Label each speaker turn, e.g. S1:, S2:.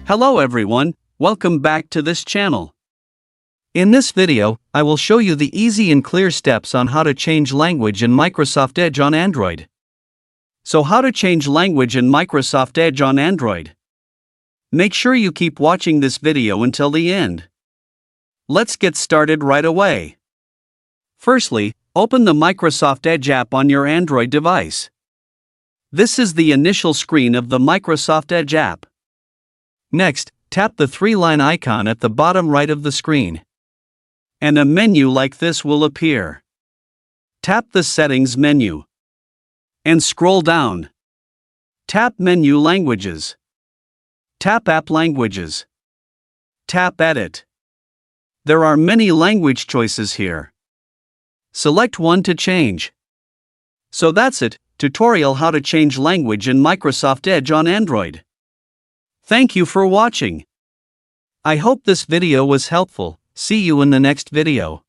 S1: Hello everyone, welcome back to this channel. In this video, I will show you the easy and clear steps on how to change language in Microsoft Edge on Android. So how to change language in Microsoft Edge on Android? Make sure you keep watching this video until the end. Let's get started right away. Firstly, open the Microsoft Edge app on your Android device. This is the initial screen of the Microsoft Edge app. Next, tap the three-line icon at the bottom right of the screen. And a menu like this will appear. Tap the Settings menu. And scroll down. Tap Menu Languages. Tap App Languages. Tap Edit. There are many language choices here. Select one to change. So that's it, tutorial how to change language in Microsoft Edge on Android. Thank you for watching. I hope this video was helpful. See you in the next video.